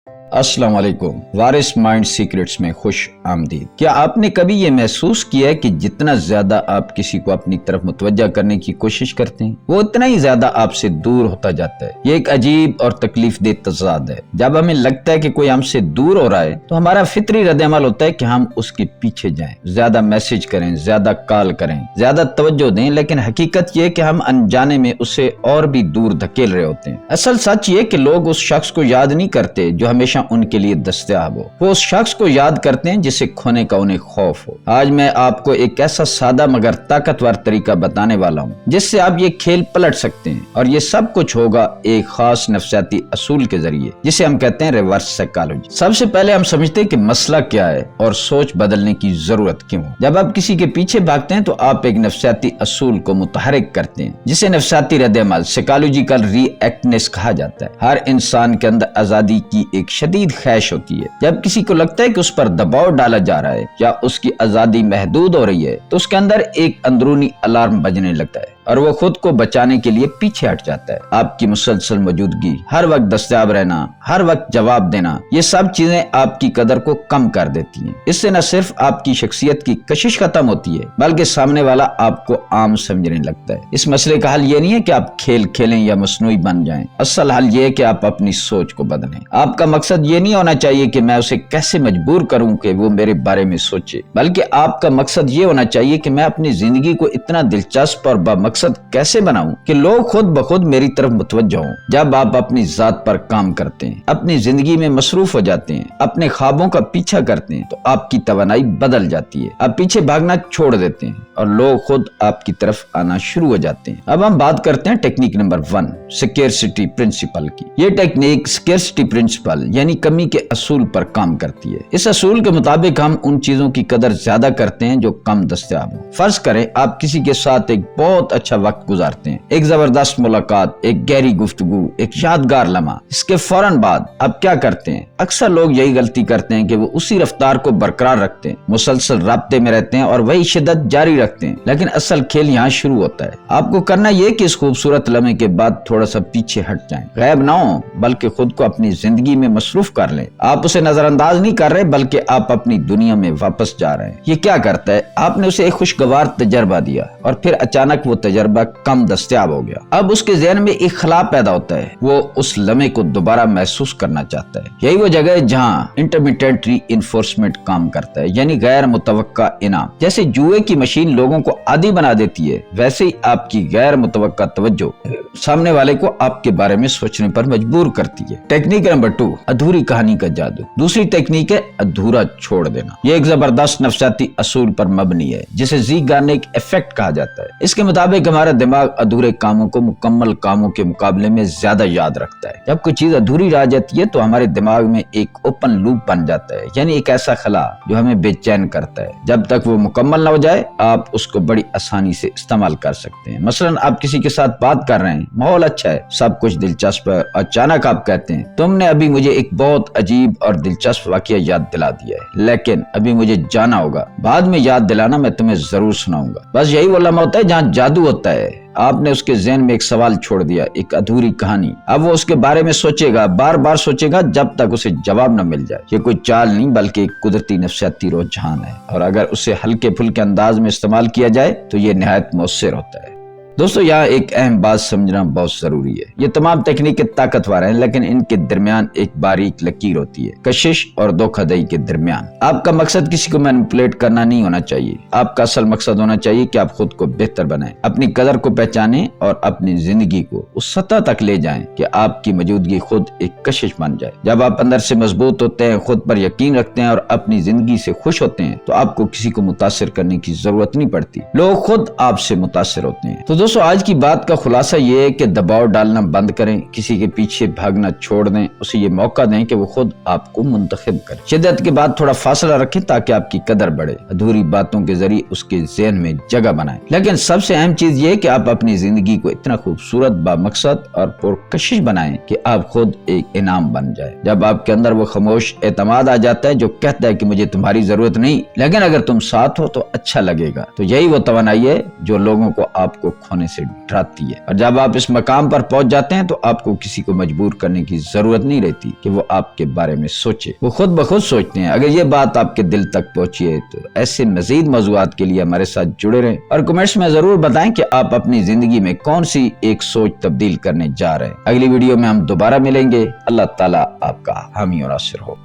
अस्सलाम वालेकुम। वारिस mind secrets में खुश आमदीद। क्या आपने कभी ये महसूस किया है कि जितना ज्यादा आप किसी को अपनी तरफ मुतवज्जा करने की कोशिश करते हैं वो उतना ही ज्यादा आपसे दूर होता जाता है। ये एक अजीब और तकलीफ दे तज़ाद है। जब हमें लगता है कि कोई हमसे दूर हो रहा है तो हमारा फितरी रद्द-ए-अमल होता है कि हम उसके पीछे जाएं, ज्यादा मैसेज करें, ज्यादा कॉल करें, ज्यादा तवज्जो दें। लेकिन हकीकत ये कि हम अनजाने में उसे और भी दूर धकेल रहे होते हैं। असल सच ये कि लोग उस शख्स को याद नहीं करते जो हमेशा उनके लिए दस्तयाब हो। वो उस शख्स को याद करते हैं जिसे खोने का उन्हें खौफ हो। आज मैं आपको एक ऐसा सादा मगर ताकतवर तरीका बताने वाला हूँ जिससे आप ये खेल पलट सकते हैं, और ये सब कुछ होगा एक खास नफ्सियाती असूल के जरिए जिसे हम कहते हैं रिवर्स साइकोलॉजी। सबसे पहले हम समझते हैं कि मसला क्या है और सोच बदलने की जरूरत क्यों। जब आप किसी के पीछे भागते हैं तो आप एक नफ्सियाती असूल को मुतहरिक करते हैं जिसे नफ्सियाती रद्द-ए-अमल, साइकोलॉजिकल रिएक्टनेस कहा जाता है। हर इंसान के अंदर आजादी की एक शदीद ख्वाहिश होती है। जब किसी को लगता है कि उस पर दबाव डाला जा रहा है या उसकी आजादी महदूद हो रही है तो उसके अंदर एक अंदरूनी अलार्म बजने लगता है और वो खुद को बचाने के लिए पीछे हट जाता है। आपकी मुसलसल मौजूदगी, हर वक्त दस्तयाब रहना, हर वक्त जवाब देना, ये सब चीजें आपकी कदर को कम कर देती हैं। इससे न सिर्फ आपकी शख्सियत की कशिश खत्म होती है बल्कि सामने वाला आपको आम समझने लगता है। इस मसले का हल ये नहीं है कि आप खेल खेलें या मसनूई बन जाएं। असल हल ये है कि आप अपनी सोच को बदलें। आपका मकसद ये नहीं होना चाहिए कि मैं उसे कैसे मजबूर करूं कि वो मेरे बारे में सोचे, बल्कि आपका मकसद ये होना चाहिए कि मैं अपनी जिंदगी को इतना दिलचस्प और मकसद कैसे बनाऊं कि लोग खुद ब खुद मेरी तरफ मुतवज्जो हों। जब आप अपनी जात पर काम करते हैं, अपनी जिंदगी में मसरूफ हो जाते हैं, अपने ख्वाबों का पीछा करते हैं तो आपकी तवानाई बदल जाती है। आप पीछे भागना छोड़ देते हैं और लोग खुद आपकी तरफ आना शुरू हो जाते हैं। अब हम बात करते हैं टेक्निक नंबर 1, स्केर्सिटी प्रिंसिपल की। ये टेक्निक स्केर्सिटी प्रिंसिपल यानी कमी के असूल पर काम करती है। इस असूल के मुताबिक हम उन चीजों की कदर ज्यादा करते हैं जो कम दस्तयाब हो। फर्ज करें आप किसी के साथ एक बहुत अच्छा वक्त गुजारते हैं, एक जबरदस्त मुलाकात, एक गहरी गुफ्तगू, एक यादगार लम्हा। इसके फौरन बाद आप क्या करते हैं? अक्सर लोग यही गलती करते हैं कि वो उसी रफ्तार को बरकरार रखते हैं, मुसलसल राब्ते में रहते हैं और वही शिद्दत जारी रखते हैं। लेकिन असल खेल यहाँ शुरू होता है। आपको करना यह कि इस खूबसूरत लम्हे के बाद थोड़ा सा पीछे हट जाएं, गायब ना हो बल्कि खुद को अपनी जिंदगी में मसरूफ कर लें। आप उसे नजरअंदाज नहीं कर रहे बल्कि आप अपनी दुनिया में वापस जा रहे हैं। ये क्या करता है? आपने उसे एक खुशगवार तजर्बा दिया और फिर अचानक वो तजर्बा कम दस्तयाब हो गया। अब उसके ज़हन में एक ख्याल पैदा होता है, वो उस लम्हे को दोबारा महसूस करना चाहता है। यही वो जगह है जहाँ इंटरमिटेंट रीइंफोर्समेंट काम करता है, यानी गैर मुतवक्का इनाम। जैसे जुए की मशीन लोगों को आदी बना देती है, वैसे ही आपकी गैर मुतवक्का तवज्जो सामने वाले को आपके बारे में सोचने पर मजबूर करती है। टेक्निक नंबर 2, अधूरी कहानी का जादू। दूसरी टेक्निक है अधूरा छोड़ देना। ये एक जबरदस्त नफ्सियाती असूल पर मबनी है जिसे ज़ीगार्निक इफेक्ट कहा जाता है। इसके मुताबिक हमारा दिमाग अधूरे कामों को मुकम्मल कामों के मुकाबले में ज्यादा याद रखता है। जब कोई चीज अधूरी रह जाती है तो हमारे दिमाग में एक ओपन लूप बन जाता है, यानी एक ऐसा खला जो हमें बेचैन करता है। जब तक वो मुकम्मल न हो जाए आप उसको बड़ी आसानी से इस्तेमाल कर सकते हैं। मसलन आप किसी के साथ बात कर रहे हैं, माहौल अच्छा है, सब कुछ दिलचस्प है, अचानक आप कहते हैं तुमने अभी मुझे एक बहुत अजीब और दिलचस्प वाकया याद दिला दिया है, लेकिन अभी मुझे जाना होगा, बाद में याद दिलाना, मैं तुम्हें जरूर सुनाऊंगा। बस यही वो लम्हा होता है जहाँ जादू होता है। आपने उसके ज़हन में एक सवाल छोड़ दिया, एक अधूरी कहानी। अब वो उसके बारे में सोचेगा, बार बार सोचेगा जब तक उसे जवाब न मिल जाए। ये कोई चाल नहीं बल्कि एक कुदरती नफ्सियाती रुझान है, और अगर उसे हल्के फुल्के अंदाज में इस्तेमाल किया जाए तो ये निहायत मौसर होता है। दोस्तों यहाँ एक अहम बात समझना बहुत जरूरी है। ये तमाम तकनीकें ताकतवर हैं लेकिन इनके दरमियान एक बारीक लकीर होती है, कशिश और धोखाधड़ी के दरमियान। आपका मकसद किसी को मैनिपुलेट करना नहीं होना चाहिए। आपका असल मकसद होना चाहिए कि आप खुद को बेहतर बनाएं, अपनी कदर को पहचानें और अपनी जिंदगी को उस सतह तक ले जाएं कि आपकी मौजूदगी खुद एक कशिश बन जाए। जब आप अंदर से मजबूत होते हैं, खुद पर यकीन रखते हैं और अपनी जिंदगी से खुश होते हैं तो आपको किसी को मुतासिर करने की जरूरत नहीं पड़ती, लोग खुद आपसे मुतासिर होते हैं। तो दोस्तों आज की बात का खुलासा ये है कि दबाव डालना बंद करें, किसी के पीछे भागना छोड़ दें, उसे ये मौका दें कि वो खुद आपको मुंतखब करे। शिद्दत के बाद थोड़ा फासला रखें ताकि आपकी कदर बढ़े। अधूरी बातों के जरिए उसके ज़हन में जगह बनाएं। लेकिन सबसे अहम चीज ये है कि आप अपनी जिंदगी को इतना खूबसूरत, बामकसद और पुरकशिश बनाएं कि आप खुद एक इनाम बन जाए। जब आपके अंदर वो खामोश एतमाद आ जाता है जो कहता है कि मुझे तुम्हारी जरूरत नहीं, लेकिन अगर तुम साथ हो तो अच्छा लगेगा, तो यही वो तवानाई है जो लोगों को आपको ہونے سے ڈراتی ہے، اور جب آپ اس مقام پر پہنچ جاتے ہیں تو آپ کو کسی کو مجبور کرنے کی ضرورت نہیں رہتی کہ وہ آپ کے بارے میں سوچے، وہ خود بخود سوچتے ہیں۔ اگر یہ بات آپ کے دل تک پہنچی ہے تو ایسے مزید موضوعات کے لیے ہمارے ساتھ جڑے رہیں، اور کمنٹس میں ضرور بتائیں کہ آپ اپنی زندگی میں کون سی ایک سوچ تبدیل کرنے جا رہے ہیں۔ اگلی ویڈیو میں ہم دوبارہ ملیں گے۔ اللہ تعالیٰ آپ کا حامی اور ناصر ہو۔